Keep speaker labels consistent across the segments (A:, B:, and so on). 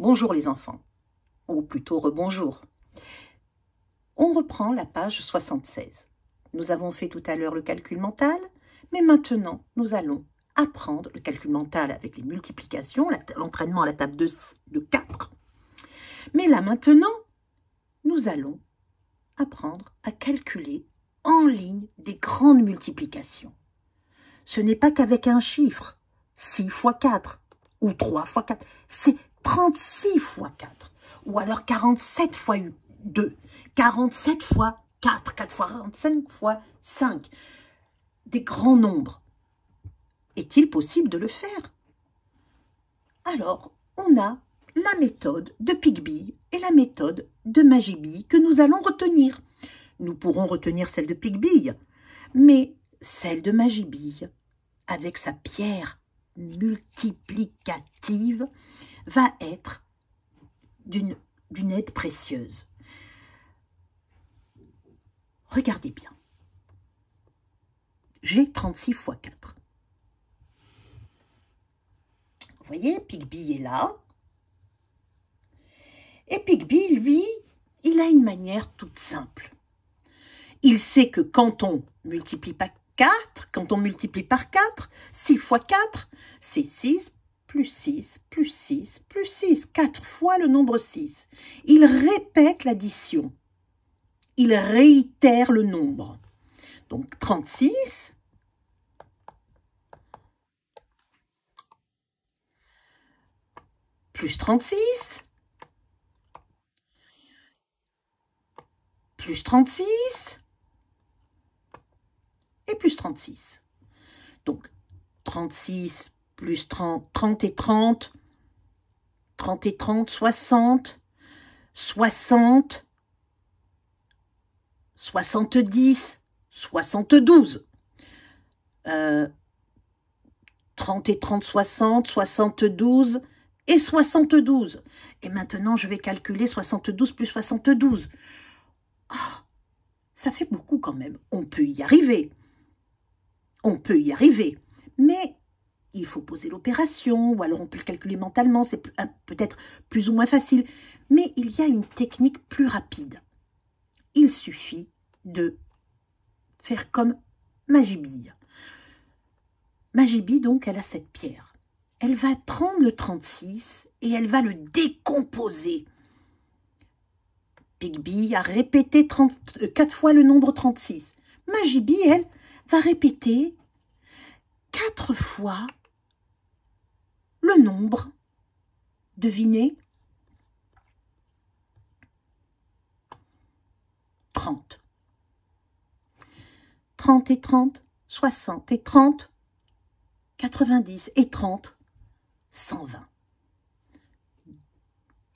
A: Bonjour les enfants, ou plutôt rebonjour. On reprend la page 76. Nous avons fait tout à l'heure le calcul mental, mais maintenant nous allons apprendre le calcul mental avec les multiplications, l'entraînement à la table de 4. Mais là maintenant, nous allons apprendre à calculer en ligne des grandes multiplications. Ce n'est pas qu'avec un chiffre, 6 fois 4 ou 3 fois 4, c'est 36 fois 4, ou alors 47 fois 2, 47 fois 4, 4 fois 45 fois 5, des grands nombres. Est-il possible de le faire? Alors, on a la méthode de Picbille et la méthode de Magibille que nous allons retenir. Nous pourrons retenir celle de Picbille, mais celle de Magibille, avec sa pierre multiplicative, va être d'une aide précieuse. Regardez bien. J'ai 36 fois 4. Vous voyez, Picbille est là. Et Picbille, lui, il a une manière toute simple. Il sait que quand on multiplie par 4, quand on multiplie par 4, 6 fois 4, c'est 6 plus 6 plus 6 plus 6, 4 fois le nombre 6. Il répète l'addition. Il réitère le nombre. Donc 36 plus 36 plus 36 et plus 36. Donc 36 plus 30, 30 et 30, 30 et 30, 60, 60, 70, 72. 30 et 30, 60, 72 et 72. Et maintenant, je vais calculer 72 plus 72. Oh, ça fait beaucoup quand même. On peut y arriver. On peut y arriver. Mais il faut poser l'opération, ou alors on peut le calculer mentalement, c'est peut-être plus ou moins facile. Mais il y a une technique plus rapide. Il suffit de faire comme Magibille. Magibille, donc, elle a cette pierre. Elle va prendre le 36 et elle va le décomposer. Picbille a répété 4 fois le nombre 36. Magibille, elle, va répéter 4 fois le nombre. Devinez? 30. 30 et 30, 60 et 30, 90 et 30, 120.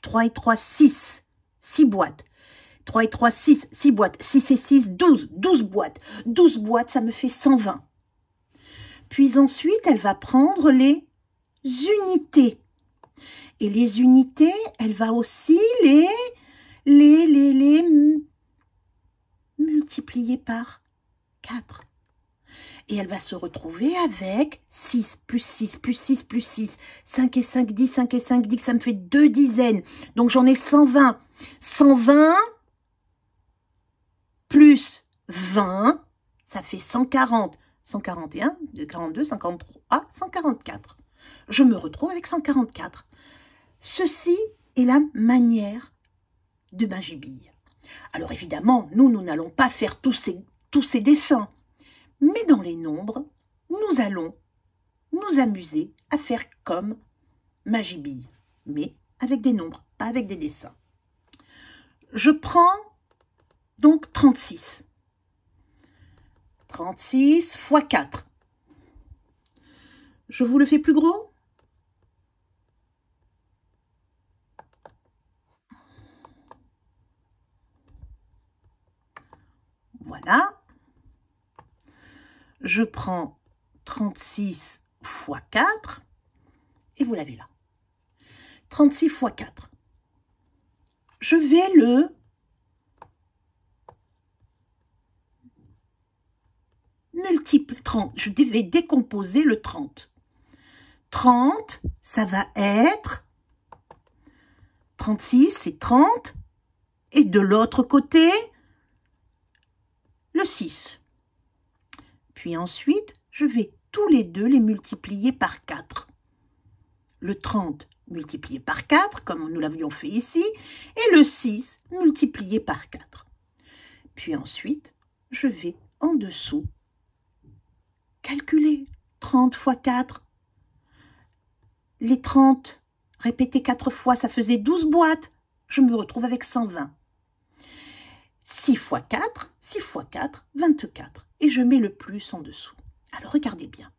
A: 3 et 3, 6. 6 boîtes. 3 et 3, 6. 6 boîtes. 6 et 6, 12. 12 boîtes. 12 boîtes, ça me fait 120. Puis ensuite, elle va prendre les unités. Et les unités, elle va aussi les multiplier par 4. Et elle va se retrouver avec 6 plus 6 plus 6 plus 6. 5 et 5, 10, 5 et 5, 10, ça me fait 2 dizaines. Donc j'en ai 120. 120 plus 20, ça fait 140. 141, 42, 53, 144. Je me retrouve avec 144. Ceci est la manière de Magibille. Alors évidemment, nous n'allons pas faire tous ces dessins. Mais dans les nombres, nous allons nous amuser à faire comme Magibille, mais avec des nombres, pas avec des dessins. Je prends donc 36. 36 fois 4. Je vous le fais plus gros? Voilà. Je prends 36 fois 4 et vous l'avez là. 36 fois 4. Je vais le multiplier. 30. Je vais décomposer le 30. 30, ça va être 36, c'est 30. Et de l'autre côté, le 6. Puis ensuite, je vais tous les deux les multiplier par 4. Le 30 multiplié par 4, comme nous l'avions fait ici, et le 6 multiplié par 4. Puis ensuite, je vais en dessous calculer 30 fois 4. Les 30 répétés 4 fois, ça faisait 12 boîtes. Je me retrouve avec 120. 6 fois 4, 6 fois 4, 24. Et je mets le plus en dessous. Alors, regardez bien.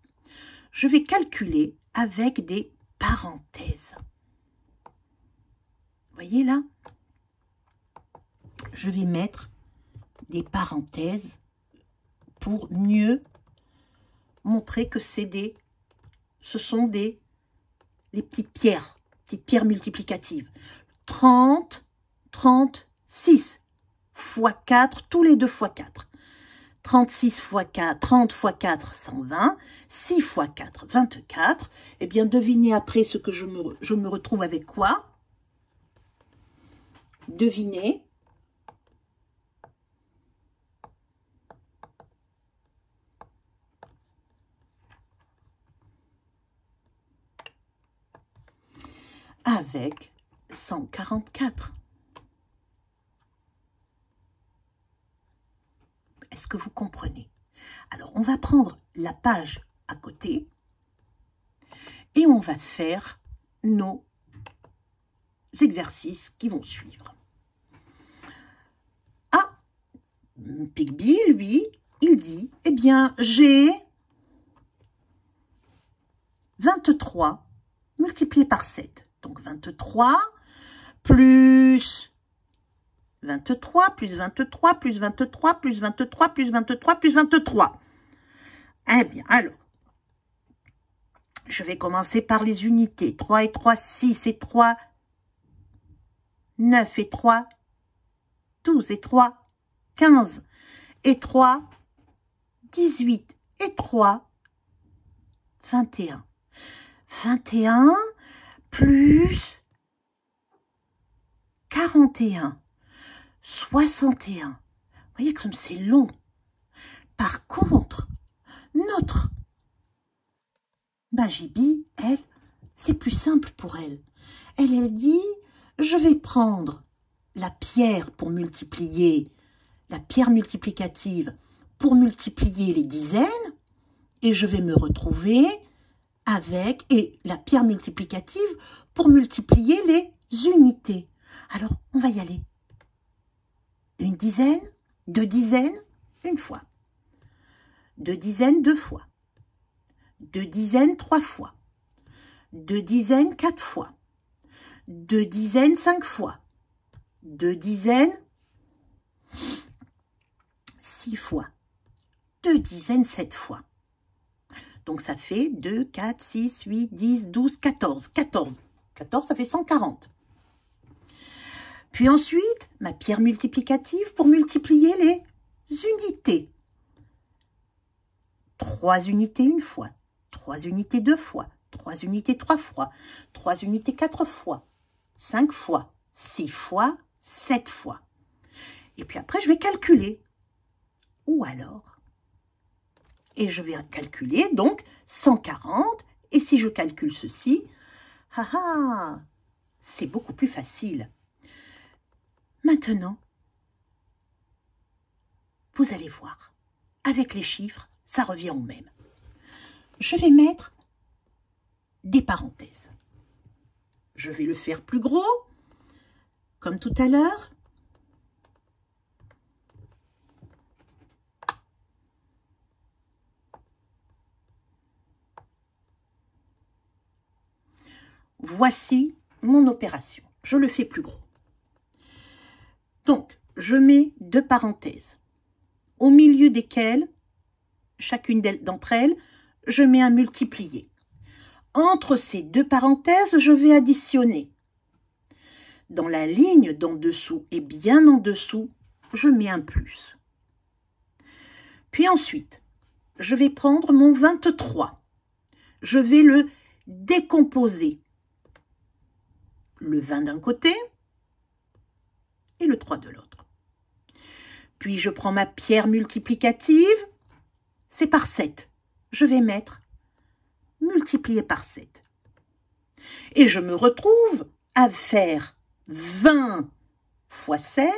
A: Je vais calculer avec des parenthèses. Vous voyez là? Je vais mettre des parenthèses pour mieux montrer que ce sont les petites pierres multiplicatives. 30, 36 fois 4, tous les deux fois 4. 36 fois 4, 30 fois 4, 120. 6 fois 4, 24. Eh bien, devinez après ce que je me retrouve avec quoi? Devinez. Avec 144. Est-ce que vous comprenez? Alors, on va prendre la page à côté et on va faire nos exercices qui vont suivre. Ah, Pigby, lui, il dit, eh bien, j'ai 23 multiplié par 7. Donc, 23 plus 23, plus 23, plus 23, plus 23, plus 23, plus 23. Eh bien, alors, je vais commencer par les unités. 3 et 3, 6 et 3, 9 et 3, 12 et 3, 15 et 3, 18 et 3, 21. 21 plus 41, 61. Vous voyez comme c'est long. Par contre, notre Magibi, elle, c'est plus simple pour elle. Elle dit, je vais prendre la pierre pour multiplier, la pierre multiplicative pour multiplier les dizaines, et je vais me retrouver avec, et la pierre multiplicative pour multiplier les unités. Alors, on va y aller. Une dizaine, deux dizaines, une fois. Deux dizaines, deux fois. Deux dizaines, trois fois. Deux dizaines, quatre fois. Deux dizaines, cinq fois. Deux dizaines, six fois. Deux dizaines, sept fois. Donc, ça fait 2, 4, 6, 8, 10, 12, 14. 14, ça fait 140. Puis ensuite, ma pierre multiplicative pour multiplier les unités. 3 unités une fois, 3 unités deux fois, 3 unités trois fois, 3 unités quatre fois, 5 fois, 6 fois, 7 fois. Et puis après, je vais calculer. Ou alors, et je vais calculer donc 140. Et si je calcule ceci, c'est beaucoup plus facile. Maintenant, vous allez voir, avec les chiffres, ça revient au même. Je vais mettre des parenthèses. Je vais le faire plus gros, comme tout à l'heure. Voici mon opération. Je le fais plus gros. Donc, je mets deux parenthèses, au milieu desquelles, chacune d'entre elles, je mets un multiplié. Entre ces deux parenthèses, je vais additionner. Dans la ligne d'en dessous et bien en dessous, je mets un plus. Puis ensuite, je vais prendre mon 23. Je vais le décomposer. Le 20 d'un côté, Puis je prends ma pierre multiplicative, c'est par 7. Je vais mettre multiplié par 7. Et je me retrouve à faire 20 fois 7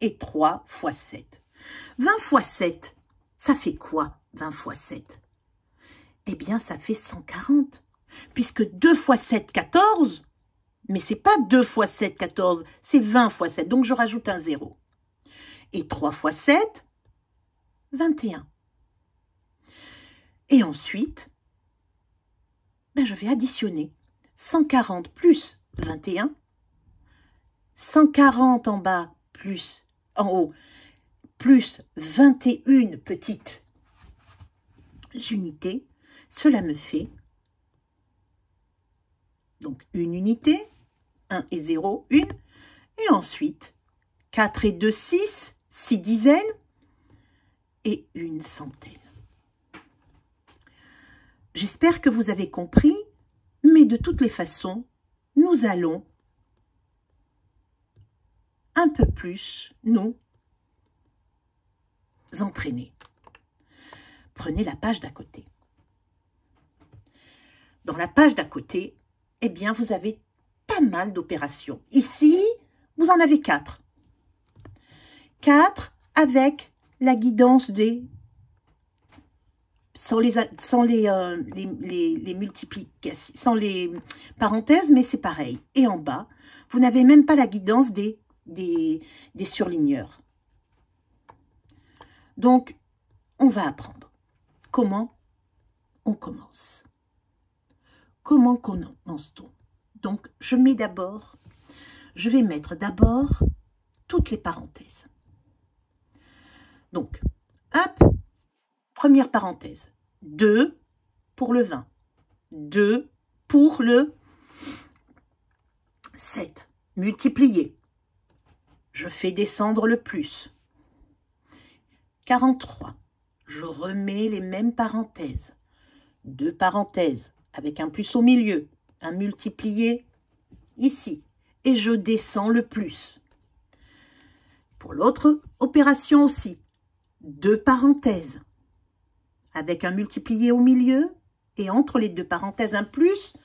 A: et 3 fois 7. 20 fois 7, ça fait quoi 20 fois 7? Eh bien, ça fait 140. Puisque 2 fois 7, 14. Mais c'est pas 2 fois 7, 14, c'est 20 fois 7. Donc, je rajoute un 0. Et 3 fois 7, 21. Et ensuite, je vais additionner 140 plus 21, 140 en bas plus en haut, plus 21 petites unités. Cela me fait donc une unité, 1 et 0, 1, et ensuite 4 et 2, 6, 6 dizaines et une centaine. J'espère que vous avez compris, mais de toutes les façons, nous allons un peu plus nous entraîner. Prenez la page d'à côté. Dans la page d'à côté, eh bien, vous avez pas mal d'opérations. Ici, vous en avez 4. 4 avec la guidance des... sans les multiplications, sans les parenthèses, mais c'est pareil. Et en bas, vous n'avez même pas la guidance des surligneurs. Donc, on va apprendre comment on commence. Comment commence-t-on? Donc, je vais mettre d'abord toutes les parenthèses. Donc, hop, première parenthèse, 2 pour le 20, 2 pour le 7, multiplié. Je fais descendre le plus. 43, je remets les mêmes parenthèses. 2 parenthèses avec un plus au milieu, un multiplié ici. Et je descends le plus. Pour l'autre opération aussi, 2 parenthèses avec un multiplié au milieu et entre les 2 parenthèses un plus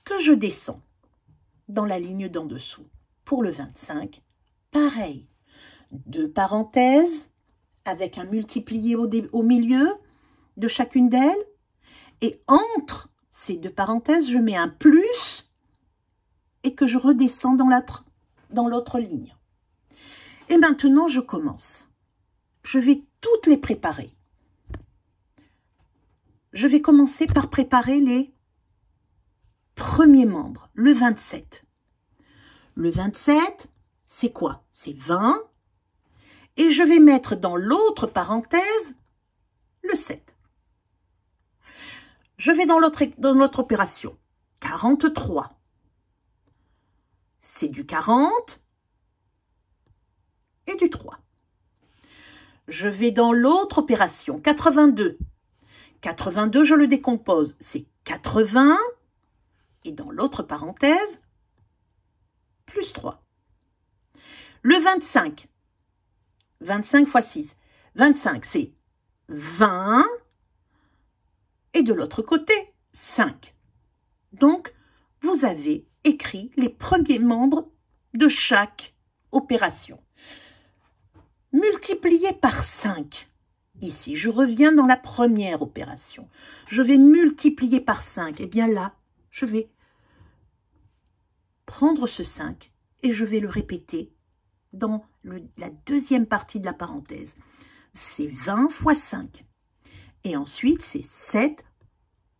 A: que je descends dans la ligne d'en dessous. Pour le 25, pareil, 2 parenthèses avec un multiplié au milieu de chacune d'elles et entre ces 2 parenthèses, je mets un plus et que je redescends dans l'autre ligne. Et maintenant, je commence. Je vais toutes les préparer. Je vais commencer par préparer les premiers membres, le 27. Le 27, c'est quoi? C'est 20. Et je vais mettre dans l'autre parenthèse le 7. Je vais dans l'autre opération. 43. C'est du 40 et du 3. Je vais dans l'autre opération. 82. 82, je le décompose. C'est 80. Et dans l'autre parenthèse, plus 3. Le 25. 25 fois 6. 25, c'est 20. Et de l'autre côté, 5. Donc, vous avez écrit les premiers membres de chaque opération. Multiplié par 5. Ici, je reviens dans la première opération. Je vais multiplier par 5. Et bien là, je vais prendre ce 5 et je vais le répéter dans la deuxième partie de la parenthèse. C'est 20 fois 5. Et ensuite, c'est 7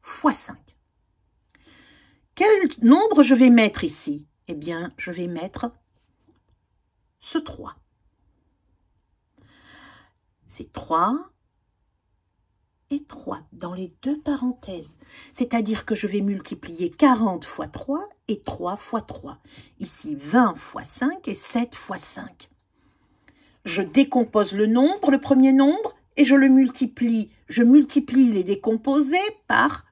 A: fois 5. Quel nombre je vais mettre ici? Eh bien, je vais mettre ce 3. C'est 3 et 3 dans les 2 parenthèses. C'est-à-dire que je vais multiplier 40 fois 3 et 3 fois 3. Ici, 20 fois 5 et 7 fois 5. Je décompose le nombre, le premier nombre, et je le multiplie. Je multiplie les décomposés par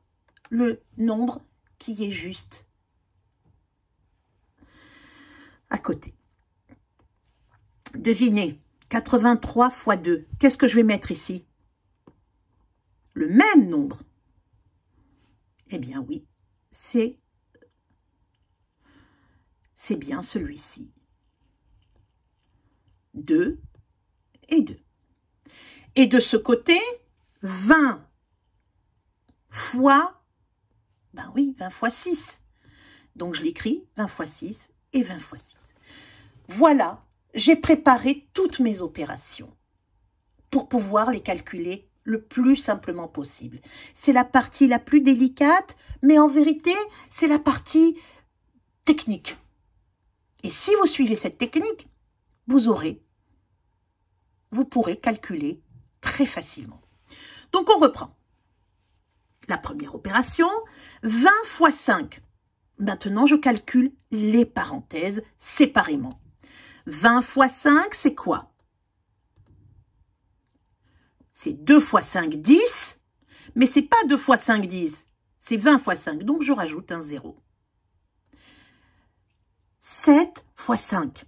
A: le nombre qui est juste à côté. Devinez, 83 fois 2. Qu'est-ce que je vais mettre ici? Le même nombre. Eh bien oui, c'est bien celui-ci. 2 et 2. Et de ce côté, 20 fois, ben oui, 20 fois 6. Donc je l'écris 20 fois 6 et 20 fois 6. Voilà, j'ai préparé toutes mes opérations pour pouvoir les calculer le plus simplement possible. C'est la partie la plus délicate, mais en vérité, c'est la partie technique. Et si vous suivez cette technique, vous pourrez calculer très facilement. Donc on reprend. La première opération, 20 fois 5. Maintenant, je calcule les parenthèses séparément. 20 fois 5, c'est quoi? C'est 2 fois 5, 10. Mais c'est pas 2 fois 5, 10. C'est 20 fois 5. Donc, je rajoute un 0. 7 fois 5.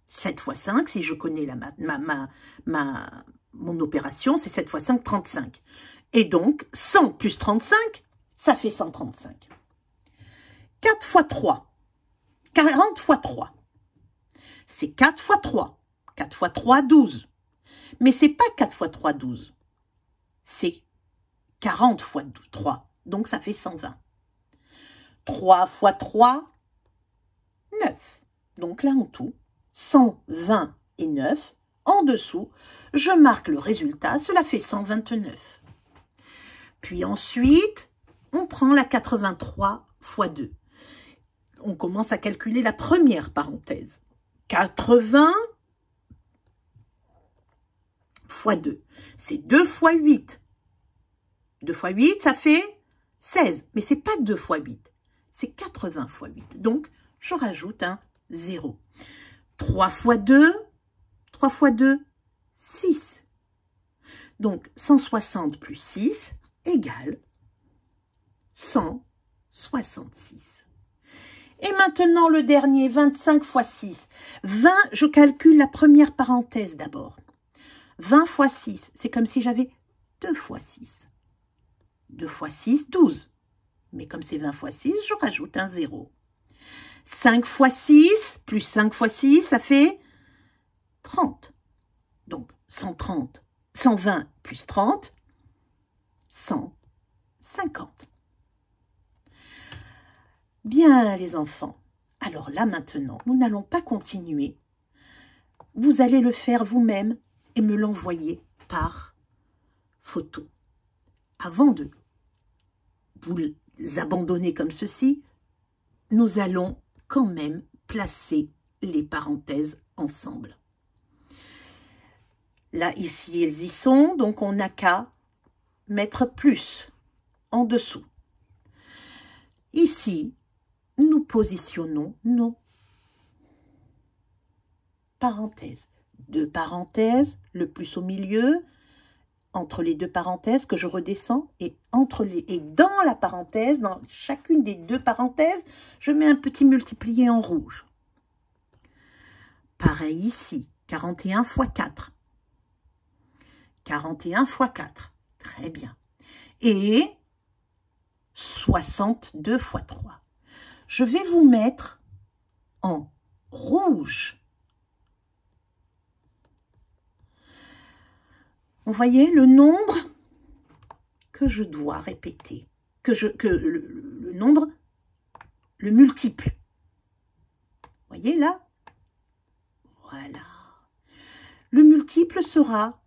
A: 7 fois 5, si je connais mon opération, c'est 7 fois 5, 35. Et donc, 100 plus 35, ça fait 135. 4 fois 3. 40 fois 3. C'est 4 fois 3. 4 fois 3, 12. Mais c'est pas 4 fois 3, 12. C'est 40 fois 3. Donc, ça fait 120. 3 fois 3, 9. Donc, là, en tout, 120 et 9. En dessous, je marque le résultat. Cela fait 129. Puis ensuite, on prend la 83 fois 2. On commence à calculer la première parenthèse. 80 fois 2. C'est 2 fois 8. 2 fois 8, ça fait 16. Mais ce n'est pas 2 fois 8. C'est 80 fois 8. Donc, je rajoute un 0. 3 fois 2. 3 fois 2, 6. Donc, 160 plus 6 égale 166. Et maintenant, le dernier, 25 fois 6. 20, je calcule la première parenthèse d'abord. 20 fois 6, c'est comme si j'avais 2 fois 6. 2 fois 6, 12. Mais comme c'est 20 fois 6, je rajoute un 0. 5 fois 6, plus 5 fois 6, ça fait 30. Donc, 130, 120 plus 30, 150. Bien, les enfants. Alors là, maintenant, nous n'allons pas continuer. Vous allez le faire vous-même et me l'envoyer par photo. Avant de vous abandonner comme ceci, nous allons quand même placer les parenthèses ensemble. Là, ici, elles y sont, donc on n'a qu'à mettre plus en dessous. Ici, nous positionnons nos parenthèses. Deux parenthèses, le plus au milieu, entre les deux parenthèses que je redescends, et dans la parenthèse, dans chacune des deux parenthèses, je mets un petit multiplié en rouge. Pareil ici, 41 fois 4. 41 fois 4. Très bien. Et 62 fois 3. Je vais vous mettre en rouge. Vous voyez le nombre que je dois répéter, le nombre, le multiple. Vous voyez là? Voilà. Le multiple sera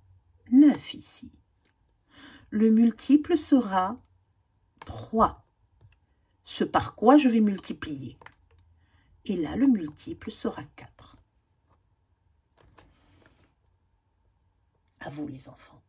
A: 9 ici. Le multiple sera 3. Ce par quoi je vais multiplier. Et là, le multiple sera 4. À vous, les enfants.